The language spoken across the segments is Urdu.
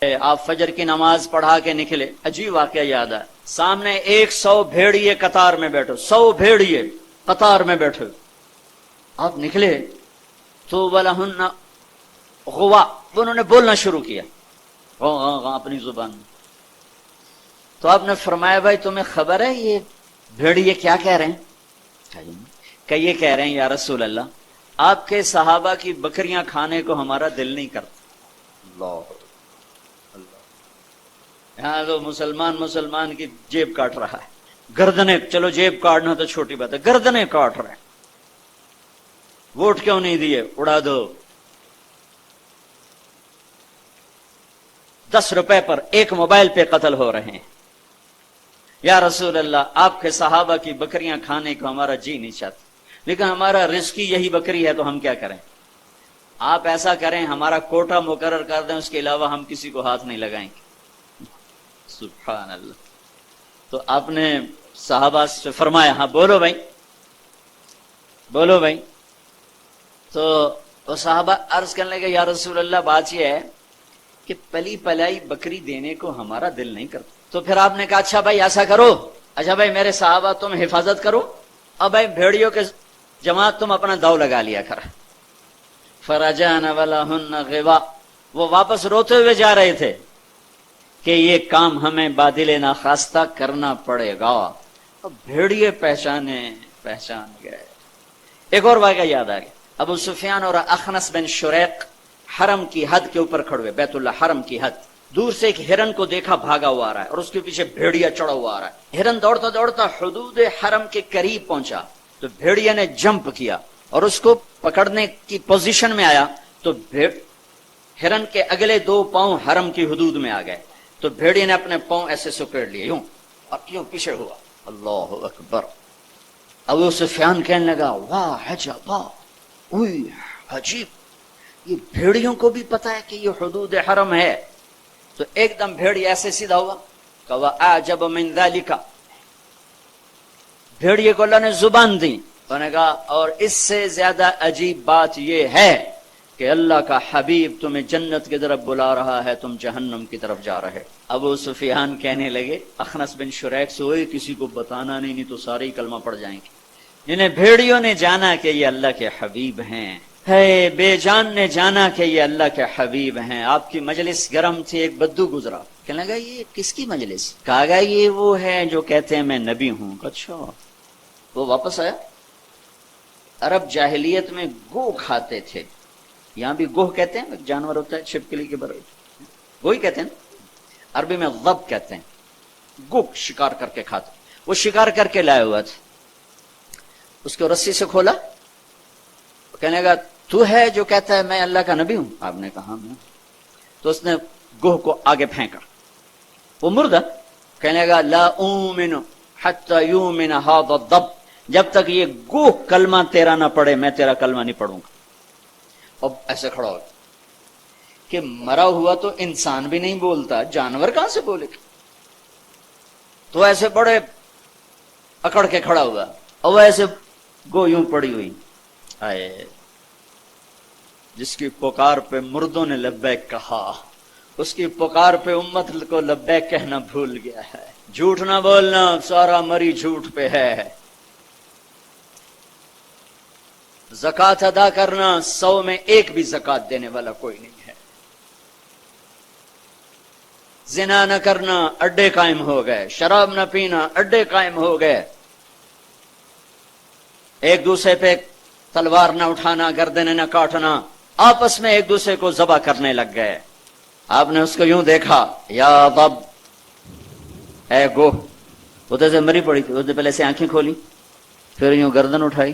آپ فجر کی نماز پڑھا کے نکلے، عجیب واقعہ یاد ہے، سامنے 100 بھیڑیے قطار میں بیٹھو، 100 بھیڑیے قطار میں بیٹھے، آپ نکلے تو وَلَهُنَّ غوا، انہوں نے بولنا شروع کیا اپنی زبان میں. تو آپ نے فرمایا بھائی تمہیں خبر ہے یہ بھیڑیے کیا کہہ رہے ہیں؟ کہ یہ کہہ رہے ہیں یا رسول اللہ آپ کے صحابہ کی بکریاں کھانے کو ہمارا دل نہیں کرتا. اللہ یہاں تو مسلمان کی جیب کاٹ رہا ہے، گردنیں، چلو جیب کاٹنا تو چھوٹی بات ہے، گردنیں کاٹ رہے ہیں. ووٹ کیوں نہیں دیے؟ اڑا دو. 10 روپے پر ایک موبائل پہ قتل ہو رہے ہیں. یا رسول اللہ آپ کے صحابہ کی بکریاں کھانے کو ہمارا جی نہیں چاہتا، لیکن ہمارا رزق ہی یہی بکری ہے تو ہم کیا کریں؟ آپ ایسا کریں ہمارا کوٹا مقرر کر دیں، اس کے علاوہ ہم کسی کو ہاتھ نہیں لگائیں گے. سبحان اللہ. تو آپ نے صحابہ سے فرمایا ہاں بولو بھائی بولو بھائی. تو وہ صحابہ عرض کرنے لگے یا رسول اللہ بات یہ ہے کہ پلی پلائی بکری دینے کو ہمارا دل نہیں کرتا. تو پھر آپ نے کہا اچھا بھائی ایسا کرو، اچھا بھائی میرے صحابہ تم حفاظت کرو، اب بھائی بھیڑیوں کے جماعت تم اپنا داؤ لگا لیا کر. فرجعن ولہن غوا، وہ واپس روتے ہوئے جا رہے تھے کہ یہ کام ہمیں بادل ناخواستہ کرنا پڑے گا. اب بھیڑیے پہچان گئے. ایک اور واقعہ یاد آ گیا، ابو سفیان اور اخنس بن شریق حرم کی حد کے اوپر کھڑے ہوئے، بیت اللہ حرم کی حد. دور سے ایک ہرن کو دیکھا بھاگا ہوا آ رہا ہے اور اس کے پیچھے بھیڑیا چڑھا ہوا آ رہا ہے. ہرن دوڑتا دوڑتا حدود حرم کے قریب پہنچا تو بھیڑیا نے جمپ کیا اور اس کو پکڑنے کی پوزیشن میں آیا تو ہرن کے اگلے 2 پاؤں حرم کی حدود میں آ گئے. تو بھیڑیا نے اپنے پاؤں ایسے سکیڑ لیے یوں اور یوں پیچھے ہوا. اللہ اکبر. ابو سفیان کہنے لگا واہ عجبا، اوئی عجیب، یہ بھیڑیوں کو بھی پتا ہے کہ یہ حدود حرم ہے. تو ایک دم بھیڑیا ایسے سیدھا ہوا کہ وَأَعْجَبَ مِنْ ذَلِكَ، بھیڑیے کو اللہ نے زبان دی. انہوں نے کہا اور اس سے زیادہ عجیب بات یہ ہے کہ اللہ کا حبیب تمہیں جنت کی طرف بلا رہا ہے، تم جہنم کی طرف جا رہے. ابو سفیان کہنے لگے اخنس بن شریق سے ہوئے کسی کو بتانا نہیں تو سارے ہی کلمہ پڑ جائیں گے. جنہیں بھیڑیوں نے جانا کہ یہ اللہ کے حبیب ہیں، ہے بے جان نے جانا کہ یہ اللہ کے حبیب ہیں. آپ کی مجلس گرم تھی، ایک بدو گزرا، کہنے لگا یہ کس کی مجلس؟ کہا گا یہ وہ ہے جو کہتے ہیں میں نبی ہوں. اچھا. وہ واپس آیا. عرب جاہلیت میں گو کھاتے تھے، یہاں بھی گوہ کہتے ہیں، جانور ہوتا ہے چھپکلی کے برابر، گوہی کہتے ہیں. عربی میں ضب کہتے ہیں. گو شکار کر کے کھاتے. وہ شکار کر کے لائے ہوا تھا، اس کو رسی سے کھولا، کہنے لگا تو ہے جو کہتا ہے میں اللہ کا نبی ہوں؟ آپ نے کہا میں. تو اس نے گوہ کو آگے پھینکا. وہ مردہ کہنے لگا لا اومن حتی یومن ھذا الضب، جب تک یہ گوہ کلمہ تیرا نہ پڑھے میں تیرا کلمہ نہیں پڑھوں گا. اب ایسے کھڑا ہو کہ مرا ہوا تو انسان بھی نہیں بولتا، جانور کہاں سے بولے گا؟ تو ایسے بڑے اکڑ کے کھڑا ہوا اور ایسے گو یوں پڑی ہوئی. آئے جس کی پکار پہ مردوں نے لبیک کہا، اس کی پکار پہ امت کو لبیک کہنا بھول گیا ہے. جھوٹ نہ بولنا، سارا مری جھوٹ پہ ہے. زکوٰۃ ادا کرنا، 100 میں 1 بھی زکوٰۃ دینے والا کوئی نہیں ہے. زنا نہ کرنا، اڈے قائم ہو گئے. شراب نہ پینا، اڈے قائم ہو گئے. ایک دوسرے پہ تلوار نہ اٹھانا، گردنیں نہ کاٹنا، آپس میں ایک دوسرے کو ذبح کرنے لگ گئے. آپ نے اس کو یوں دیکھا یا ضب، اے گوہ. ادھر سے مری پڑی تھی، ادھر پہلے سے آنکھیں کھولی، پھر یوں گردن اٹھائی،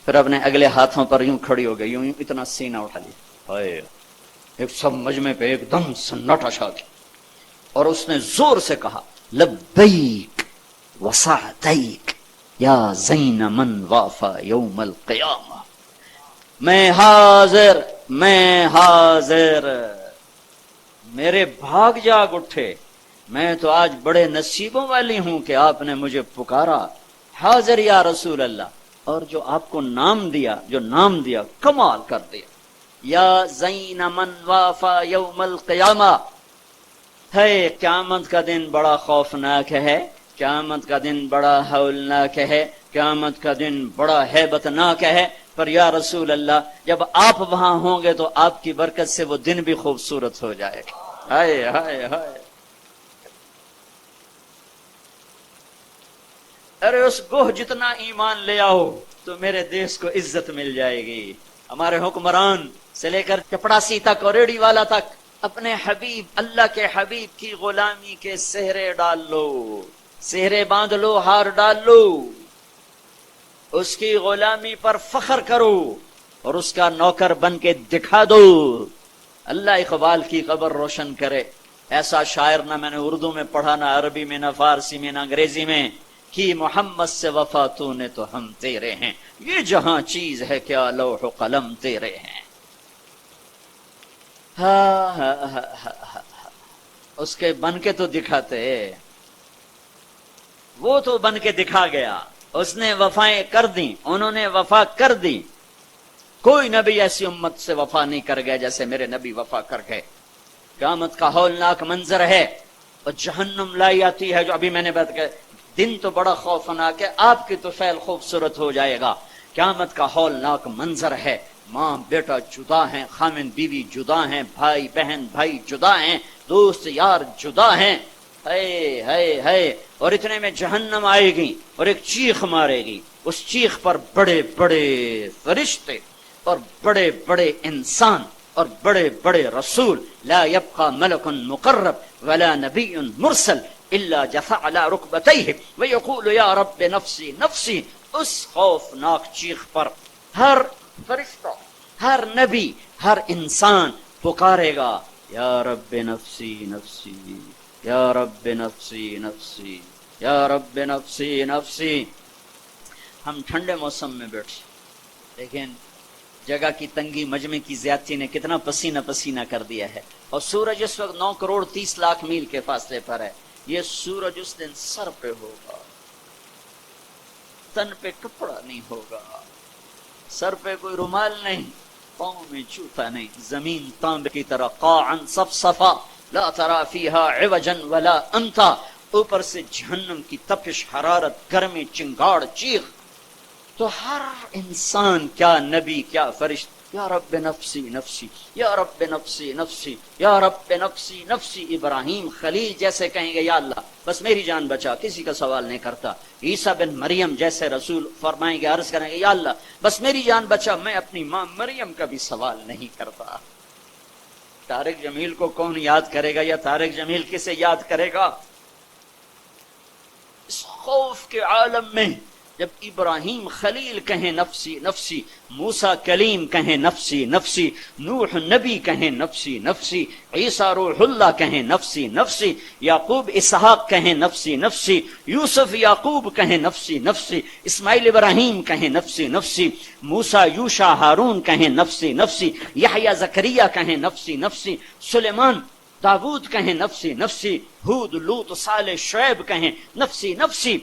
پھر اپنے اگلے ہاتھوں پر یوں کھڑی ہو گئی، یوں اتنا سینہ اٹھا لیا. ایک سب مجمع پہ ایک دم سناٹا چھا گیا اور اس نے زور سے کہا لبیک وسعدیک یا زین من وافا یوم القیامہ. میں حاضر، میں حاضر. میرے بھاگ جاگ اٹھے، میں تو آج بڑے نصیبوں والی ہوں کہ آپ نے مجھے پکارا. حاضر یا رسول اللہ. اور جو آپ کو نام دیا، جو نام دیا کمال کر دیا. یا زین من وافا یوم القیامہ، ہے قیامت کا دن بڑا خوفناک ہے، قیامت کا دن بڑا ہولناک ہے، قیامت کا دن بڑا ہیبتناک ہے، پر یا رسول اللہ جب آپ وہاں ہوں گے تو آپ کی برکت سے وہ دن بھی خوبصورت ہو جائے گا۔ ہائے ہائے ہائے، ارے اس گوہ جتنا ایمان لے آؤ تو میرے دیش کو عزت مل جائے گی۔ ہمارے حکمران سے لے کر چپڑاسی تک اور ریڑھی والا تک اپنے حبیب اللہ کے حبیب کی غلامی کے سہرے ڈال لو، سہرے باندھ لو، ہار ڈال لو، اس کی غلامی پر فخر کرو اور اس کا نوکر بن کے دکھا دو۔ اللہ اقبال کی قبر روشن کرے۔ ایسا شاعر نہ میں نے اردو میں پڑھا، نہ عربی میں، نہ فارسی میں، نہ انگریزی میں، کہ محمد سے وفا تو نے تو ہم تیرے ہیں، یہ جہاں چیز ہے کیا لوح و قلم تیرے ہیں۔ اس کے بن کے تو دکھاتے، وہ تو بن کے دکھا گیا، اس نے وفائیں کر دی، انہوں نے وفا کر دی۔ کوئی نبی ایسی امت سے وفا نہیں کر گیا جیسے میرے نبی وفا کر گئے۔ قیامت کا ہولناک منظر ہے، اور جہنم لائی آتی ہے، جو ابھی میں نے بات کہا، دن تو بڑا خوفناک ہے، آپ کی تو فعل خوبصورت ہو جائے گا۔ قیامت کا ہولناک منظر ہے، ماں بیٹا جدا ہیں، خامن بیوی جدا ہیں، بھائی بہن بھائی جدا ہیں، دوست یار جدا ہیں، اور اتنے میں جہنم آئے گی اور ایک چیخ مارے گی، اس چیخ پر بڑے بڑے فرشتے اور بڑے بڑے انسان اور بڑے بڑے رسول، لا يبقى ملک مقرب ولا نبی مرسل الا جثى على ركبتيه ويقول يا رب نفسی نفسی۔ اس خوفناک چیخ پر ہر فرشتہ، ہر نبی، ہر انسان پکارے گا، یا رب نفسی نفسی، یا رب نفسی نفسی، یا رب نفسی نفسی۔ ہم ٹھنڈے موسم میں بیٹھے، لیکن جگہ کی تنگی، مجمع کی زیادتی نے کتنا پسینہ پسینہ کر دیا ہے، اور سورج اس وقت 9 کروڑ 30 لاکھ میل کے فاصلے پر ہے۔ یہ سورج اس دن سر پہ ہوگا، تن پہ کپڑا نہیں ہوگا، سر پہ کوئی رومال نہیں، پاؤں میں جوتا نہیں، زمین تانبے کی طرح قاعا صفصفا لا ترى فيها عوجا ولا امتا۔ اوپر سے جہنم کی تپش، حرارت، گرمی، چنگاڑ، چیخ، تو ہر انسان، کیا نبی کیا فرشت، یا رب نفسی نفسی، یا رب نفسی نفسی، یا رب نفسی نفسی۔ ابراہیم خلیل جیسے کہیں گے یا اللہ بس میری جان بچا، کسی کا سوال نہیں کرتا۔ عیسیٰ بن مریم جیسے رسول فرمائیں گے، عرض کریں گے یا اللہ بس میری جان بچا، میں اپنی ماں مریم کا بھی سوال نہیں کرتا۔ طارق جمیل کو کون یاد کرے گا، یا طارق جمیل کسے یاد کرے گا؟ اس خوف کے عالم میں جب ابراہیم خلیل کہیں نفسی نفسی، موسیٰ کلیم کہیں نفسی نفسی، نوح نبی کہیں نفسی نفسی، عیسیٰ روح اللہ کہیں نفسی نفسی، یعقوب اسحاق کہیں نفسی نفسی، یوسف یعقوب کہیں نفسی نفسی، اسماعیل ابراہیم کہیں نفسی نفسی، موسیٰ یوشع ہارون کہیں نفسی نفسی، یحییٰ زکریا کہیں نفسی نفسی، سلیمان داود کہیں نفسی نفسی، ہود لوط صالح شعیب کہیں نفسی نفسی،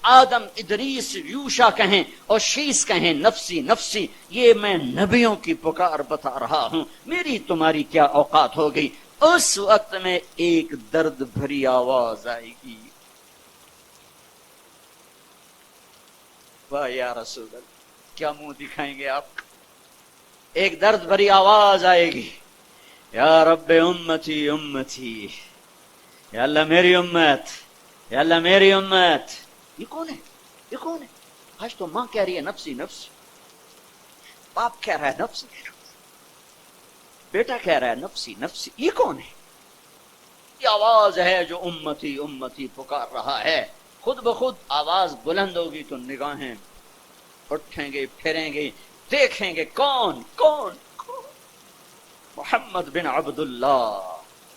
آدم ادریس یوشع کہیں اور شیس کہیں نفسی نفسی۔ یہ میں نبیوں کی پکار بتا رہا ہوں، میری تمہاری کیا اوقات ہو گئی۔ اس وقت میں ایک درد بھری آواز آئے گی، واہ یا رسول اللہ، کیا منہ دکھائیں گے آپ؟ ایک درد بھری آواز آئے گی، یا رب امتی امتی، یا اللہ میری امت، یا اللہ میری امت۔ یہ کون ہے؟ یہ کون ہے؟ آج تو ماں کہہ رہی ہے نفسی نفسی، باپ کہہ رہا ہے نفسی نفسی، بیٹا کہہ رہا ہے نفسی نفسی، یہ کون ہے؟ یہ آواز ہے جو امتی امتی پکار رہا ہے۔ خود بخود آواز بلند ہوگی تو نگاہیں اٹھیں گے، پھریں گے، دیکھیں گے کون کون کون؟ محمد بن عبداللہ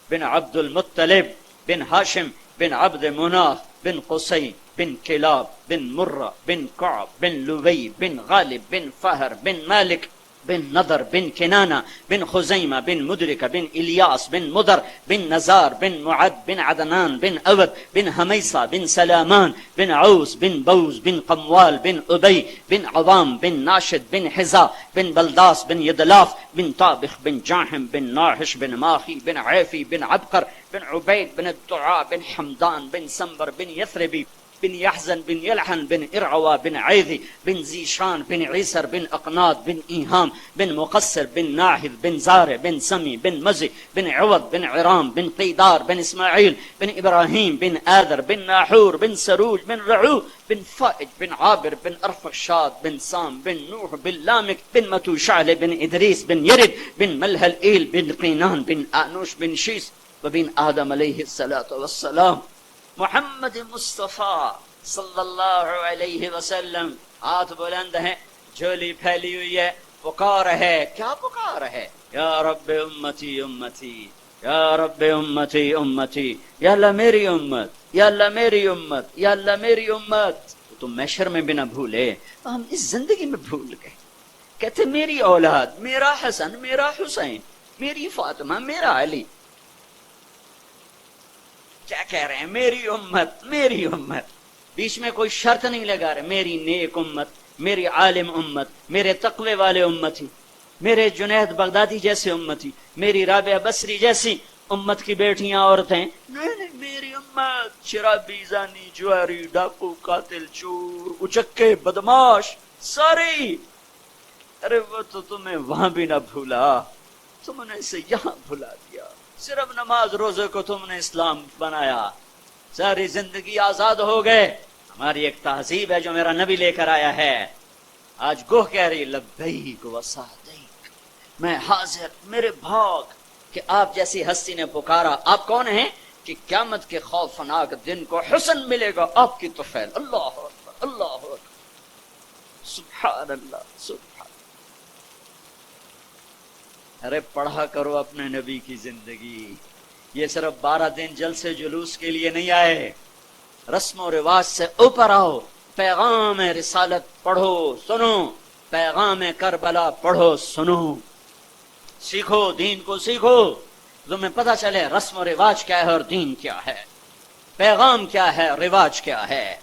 بن عبد المطلب بن ہاشم بن عبد مناف بن قصی بن کلاب بن مرہ بن کعب بن لوی بن غالب بن فہر بن مالک بن نضر بن کنانہ بن خزیمہ بن مدرکہ بن الیاس بن مدر بن نزار بن معد بن عدنان بن عود بن حمیصہ بن سلامان بن عوس بن بوز بن قموال بن ابی بن عوام بن ناشد بن حزا بن بلداس بن یدلاف بن طابخ بن جاحم بن ناحش بن ماخی بن عیفی بن عبقر بن عبید بن الدعاء بن حمدان بن سنبر بن یثربی بن یحزن بن یلحن بن ارعوا بن عیذی بن زیشان بن عیسر بن اقناد بن ایہام بن مقصر بن ناحد بن زار بن سمی بن مزی بن عوض بن عرام بن قیدار بن اسماعیل بن ابراہیم بن آذر بن ناحور بن سروج بن رعو بن فائج بن عابر بن ارفشاد بن سام بن نوح بن لامک بن متو شعل بن ادریس بن یرد بن ملہل ایل بن قینان بن آنوش بن شیس وبن آدم علیہ السلام محمد مصطفیٰ صلی اللہ علیہ وسلم. ہاتھ بلند ہیں، جھولی پھیلی ہوئی ہے، پکار ہے. کیا پکار ہے؟ یا رب امتی امتی، یا رب امتی امتی، یا اللہ میری امت، یا اللہ میری امت، یا اللہ میری امت. تو محشر میں بھی نہ بھولے، ہم اس زندگی میں بھول گئے. کہتے میری اولاد، میرا حسن، میرا حسین، میری فاطمہ، میرا علی. کیا کہہ رہے ہیں؟ میری امت، میری امت. بیچ میں کوئی شرط نہیں لگا رہے. میری نیک امت، میری عالم امت، میرے تقوی والے امتی، میرے جنید بغدادی جیسے امتی، میری رابعہ بصری جیسی امت کی بیٹیاں عورتیں. نہیں نہیں، میری امت شرابی، زانی، جواری، ڈاکو، قاتل، چور، اچکے، بدماش سارے. ارے وہ تو تمہیں وہاں بھی نہ بھولا، تم نے اسے یہاں بھلا دیا. صرف نماز روزے کو تم نے اسلام بنایا، ساری زندگی آزاد ہو گئے. ہماری ایک تہذیب ہے جو میرا نبی لے کر آیا ہے. آج گوہ کہہ رہی لبیک و سعدیک، میں حاضر میرے بھاگ کہ آپ جیسی ہستی نے پکارا. آپ کون ہیں؟ کہ قیامت کے خوفناک دن کو حسن ملے گا آپ کی طفیل. اللہ اکبر، اللہ اکبر، سبحان اللہ، سبحان. ارے پڑھا کرو اپنے نبی کی زندگی. یہ صرف 12 دن جلسے جلوس کے لیے نہیں آئے. رسم و رواج سے اوپر آؤ، پیغام رسالت پڑھو سنو، پیغام کربلا پڑھو سنو، سیکھو، دین کو سیکھو. تمہیں پتہ چلے رسم و رواج کیا ہے اور دین کیا ہے، پیغام کیا ہے، رواج کیا ہے.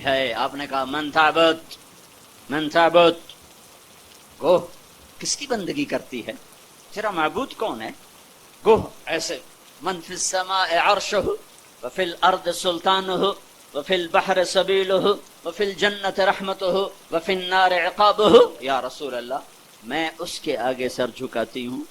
ہے آپ نے کہا من تعبد، من تعبد. گوہ کس کی بندگی کرتی ہے؟ تیرا معبود کون ہے؟ گوہ ایسے من فی السماء عرشہ وفی الارض سلطانہ وفی البحر سبیلہ وفی الجنت رحمتہ وفی النار عقابہ. یا رسول اللہ، میں اس کے آگے سر جھکاتی ہوں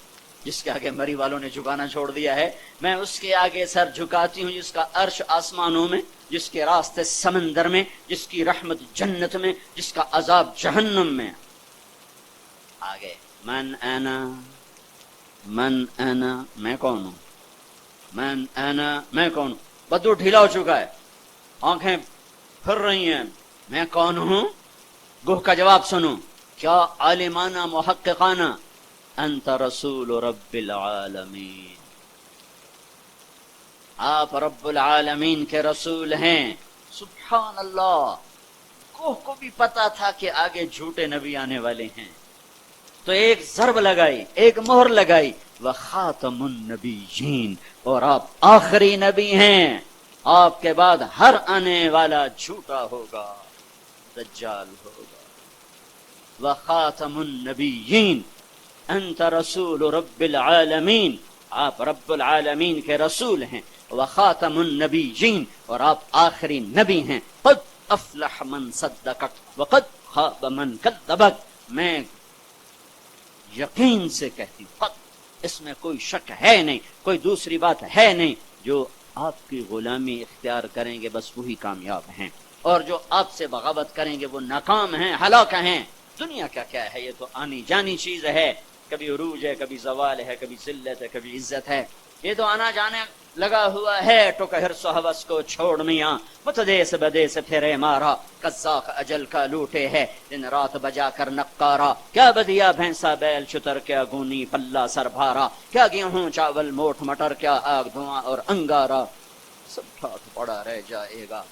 جس کے آگے مری والوں نے جھکانا چھوڑ دیا ہے. میں اس کے آگے سر جھکاتی ہوں جس کا عرش آسمانوں میں، جس کے راستے سمندر میں، جس کی رحمت جنت میں، جس کا عذاب جہنم میں. آگے من انا، من انا، میں کون ہوں؟ من انا، میں کون ہوں؟ بدو ڈھیلا ہو چکا ہے، آنکھیں پھر رہی ہیں. میں کون ہوں؟ گوہ کا جواب سنو، کیا عالمانہ محققانہ. انت رسول رب العالمین، آپ رب العالمین کے رسول ہیں. سبحان اللہ. گوہ کو بھی پتا تھا کہ آگے جھوٹے نبی آنے والے ہیں، تو ایک ضرب لگائی، ایک مہر لگائی، وخاتم النبیین، اور آپ آخری نبی ہیں. آپ کے بعد ہر آنے والا جھوٹا ہوگا، دجال ہوگا. وخاتم النبیین، انت رسول رب العالمین، آپ رب العالمین کے رسول ہیں. وخاتم النبیین، اور آپ آخری نبی ہیں. قد افلح من صدقک وقد خاب من کذبک. میں یقین سے کہتی ہوں، قد، اس میں کوئی شک ہے نہیں، کوئی دوسری بات ہے نہیں. جو آپ کی غلامی اختیار کریں گے بس وہی کامیاب ہیں، اور جو آپ سے بغاوت کریں گے وہ ناکام ہیں، ہلاک ہیں. دنیا کا کیا ہے؟ یہ تو آنی جانی چیز ہے. کبھی عروج ہے، کبھی زوال ہے، کبھی ذلت ہے، کبھی عزت ہے. یہ تو آنا جانے لگا ہوا ہے. ٹک حرص و ہوس کو چھوڑ میاں، متدیس بدیس پھرے مارا. قزاق اجل کا لوٹے ہے دن رات بجا کر نقارا. کیا بدیا بھینسا بیل شتر، کیا گونی پلہ سر بھارا. کیا گیہوں چاول موٹ مٹر، کیا آگ دھواں اور انگارا. سب ٹھاٹ پڑا رہ جائے گا.